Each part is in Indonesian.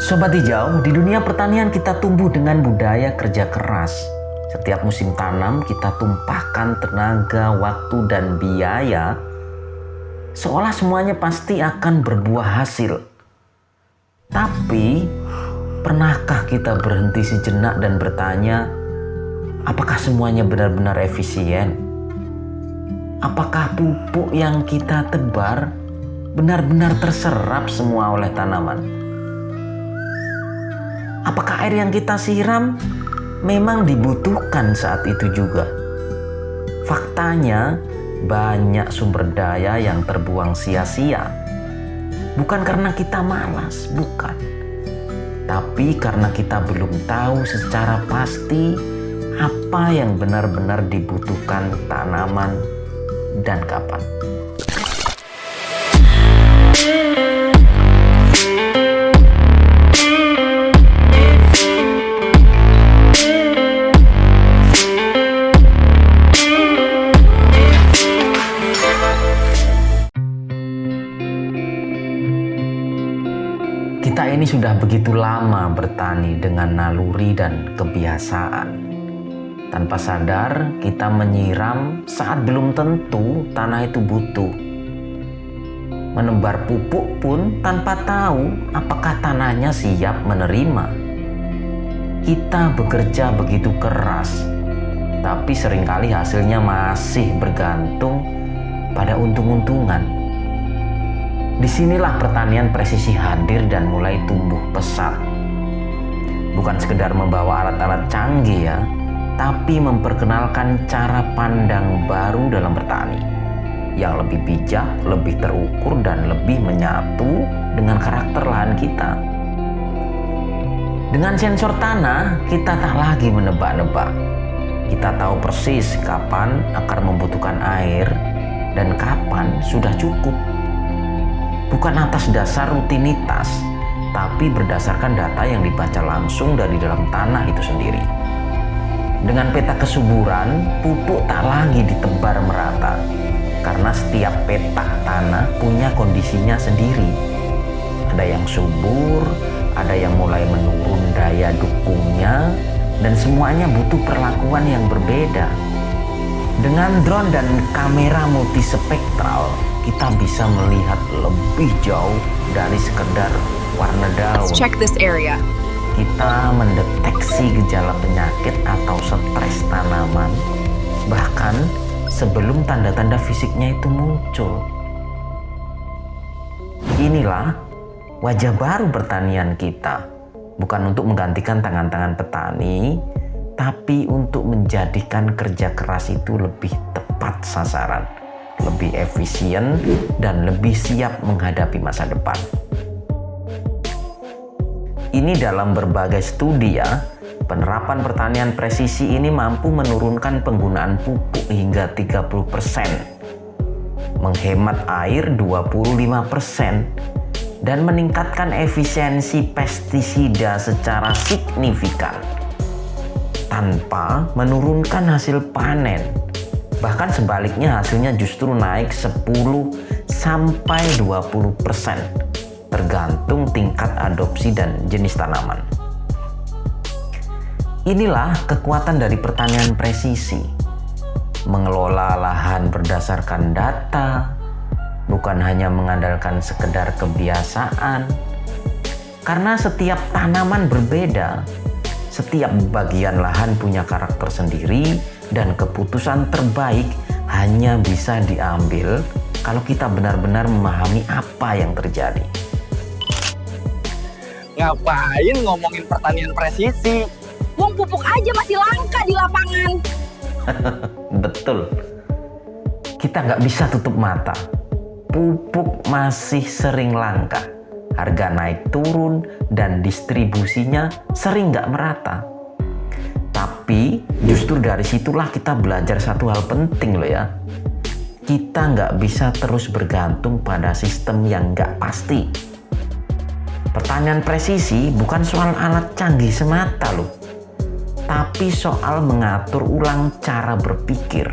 Sobat Hijau, di dunia pertanian kita tumbuh dengan budaya kerja keras. Setiap musim tanam kita tumpahkan tenaga, waktu, dan biaya, seolah semuanya pasti akan berbuah hasil. Tapi, pernahkah kita berhenti sejenak dan bertanya, apakah semuanya benar-benar efisien? Apakah pupuk yang kita tebar benar-benar terserap semua oleh tanaman? Apakah air yang kita siram memang dibutuhkan saat itu juga? Faktanya, banyak sumber daya yang terbuang sia-sia. Bukan karena kita malas, bukan. Tapi karena kita belum tahu secara pasti apa yang benar-benar dibutuhkan tanaman dan kapan. Kita ini sudah begitu lama bertani dengan naluri dan kebiasaan. Tanpa sadar, kita menyiram saat belum tentu tanah itu butuh. Menebar pupuk pun tanpa tahu apakah tanahnya siap menerima. Kita bekerja begitu keras, tapi seringkali hasilnya masih bergantung pada untung-untungan. Disinilah pertanian presisi hadir dan mulai tumbuh pesat. Bukan sekedar membawa alat-alat canggih ya, tapi memperkenalkan cara pandang baru dalam bertani yang lebih bijak, lebih terukur, dan lebih menyatu dengan karakter lahan kita. Dengan sensor tanah, kita tak lagi menebak-nebak. Kita tahu persis kapan akar membutuhkan air dan kapan sudah cukup. Bukan atas dasar rutinitas, tapi berdasarkan data yang dibaca langsung dari dalam tanah itu sendiri. Dengan peta kesuburan, pupuk tak lagi ditebar merata, karena setiap petak tanah punya kondisinya sendiri. Ada yang subur, ada yang mulai menurun daya dukungnya, dan semuanya butuh perlakuan yang berbeda. Dengan drone dan kamera multispektral, kita bisa melihat lebih jauh dari sekedar warna daun. Let's check this area. Kita mendeteksi gejala penyakit atau stres tanaman, bahkan sebelum tanda-tanda fisiknya itu muncul. Inilah wajah baru pertanian kita, bukan untuk menggantikan tangan-tangan petani, tapi untuk menjadikan kerja keras itu lebih tepat sasaran, lebih efisien, dan lebih siap menghadapi masa depan. Ini dalam berbagai studi ya, penerapan pertanian presisi ini mampu menurunkan penggunaan pupuk hingga 30%, menghemat air 25%, dan meningkatkan efisiensi pestisida secara signifikan, tanpa menurunkan hasil panen. Bahkan sebaliknya hasilnya justru naik 10-20%, tergantung tingkat adopsi dan jenis tanaman. Inilah kekuatan dari pertanian presisi. Mengelola lahan berdasarkan data, bukan hanya mengandalkan sekedar kebiasaan. Karena setiap tanaman berbeda, setiap bagian lahan punya karakter sendiri, dan keputusan terbaik hanya bisa diambil kalau kita benar-benar memahami apa yang terjadi. Ngapain ngomongin pertanian presisi? Wong pupuk aja masih langka di lapangan. Betul. Kita nggak bisa tutup mata. Pupuk masih sering langka. Harga naik turun dan distribusinya sering nggak merata. Tapi justru dari situlah kita belajar satu hal penting loh ya. Kita nggak bisa terus bergantung pada sistem yang nggak pasti. Pertanian presisi bukan soal alat canggih semata loh, tapi soal mengatur ulang cara berpikir.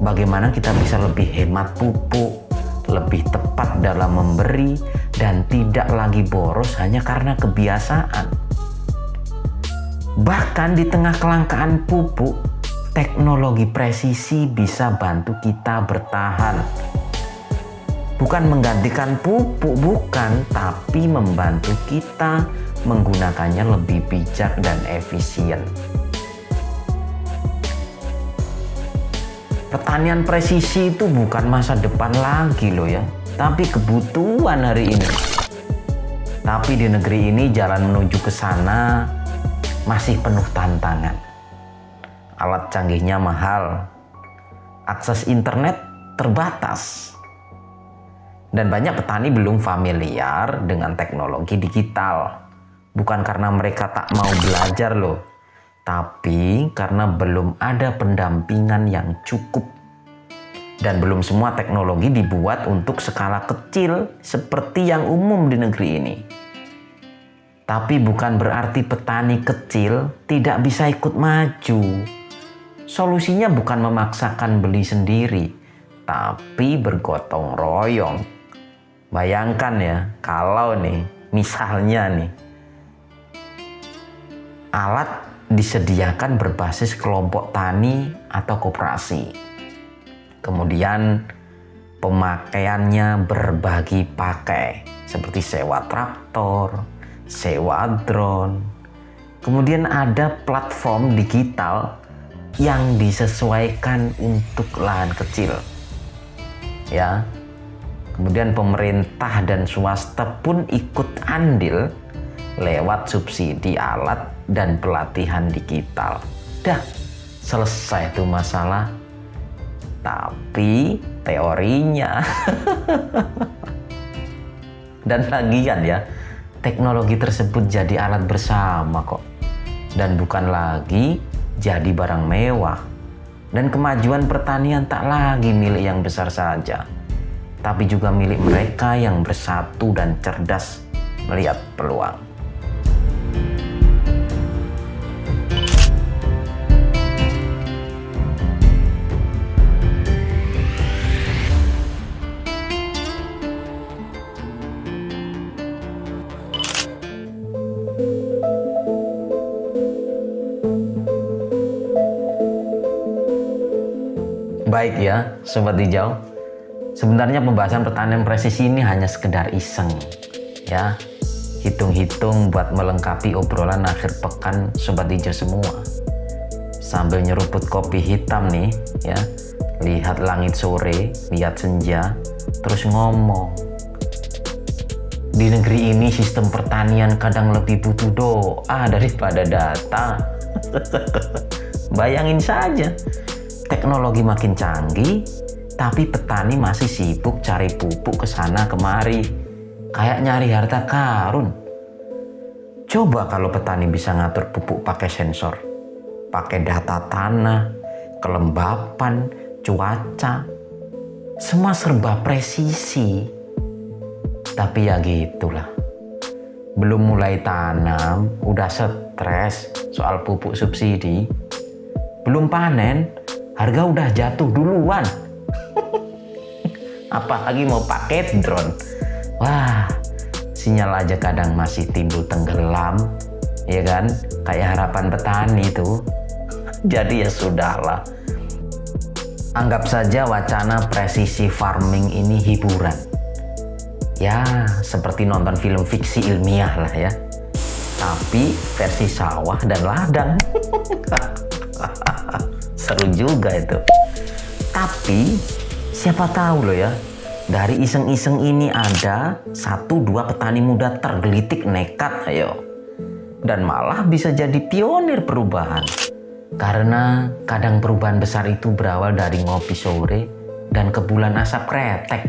Bagaimana kita bisa lebih hemat pupuk, lebih tepat dalam memberi, dan tidak lagi boros hanya karena kebiasaan. Bahkan di tengah kelangkaan pupuk, teknologi presisi bisa bantu kita bertahan. Bukan menggantikan pupuk, bukan, tapi membantu kita menggunakannya lebih bijak dan efisien. Pertanian presisi itu bukan masa depan lagi loh ya, tapi kebutuhan hari ini. Tapi di negeri ini jalan menuju ke sana masih penuh tantangan. Alat canggihnya mahal, akses internet terbatas, dan banyak petani belum familiar dengan teknologi digital. Bukan karena mereka tak mau belajar loh, tapi karena belum ada pendampingan yang cukup. Dan belum semua teknologi dibuat untuk skala kecil seperti yang umum di negeri ini. Tapi bukan berarti petani kecil tidak bisa ikut maju. Solusinya bukan memaksakan beli sendiri, tapi bergotong royong. Bayangkan ya, kalau nih, misalnya nih, alat disediakan berbasis kelompok tani atau koperasi. Kemudian pemakaiannya berbagi pakai, seperti sewa traktor, sewa drone. Kemudian ada platform digital yang disesuaikan untuk lahan kecil. Ya. Kemudian pemerintah dan swasta pun ikut andil lewat subsidi alat dan pelatihan digital. Dah, selesai itu masalah. Tapi teorinya. Dan lagian ya, teknologi tersebut jadi alat bersama kok. Dan bukan lagi jadi barang mewah. Dan kemajuan pertanian tak lagi milik yang besar saja, tapi juga milik mereka yang bersatu dan cerdas melihat peluang. Baik ya, Sobat Hijau. Sebenarnya pembahasan pertanian presisi ini hanya sekedar iseng. Ya, hitung-hitung buat melengkapi obrolan akhir pekan Sobat Hijau semua. Sambil nyeruput kopi hitam nih, ya. Lihat langit sore, lihat senja, terus ngomong. Di negeri ini sistem pertanian kadang lebih butuh doa daripada data. Bayangin saja. Teknologi makin canggih, tapi petani masih sibuk cari pupuk ke sana kemari, kayak nyari harta karun. Coba kalau petani bisa ngatur pupuk pakai sensor, pakai data tanah, kelembapan, cuaca, semua serba presisi. Tapi ya gitulah, belum mulai tanam, udah stres soal pupuk subsidi, belum panen, harga udah jatuh duluan. Apalagi mau pakai drone. Wah, sinyal aja kadang masih timbul tenggelam, ya kan? Kayak harapan petani itu. Jadi ya sudahlah. Anggap saja wacana presisi farming ini hiburan. Ya, seperti nonton film fiksi ilmiah lah ya. Tapi versi sawah dan ladang. Seru juga itu. Tapi siapa tahu loh ya, dari iseng-iseng ini ada 1-2 petani muda tergelitik nekat, ayo. Dan malah bisa jadi pionir perubahan. Karena kadang perubahan besar itu berawal dari ngopi sore dan kebulan asap kretek.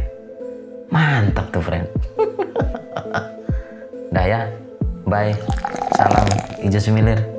Mantap tuh, friend. Dah ya, bye. Salam hijau semilir.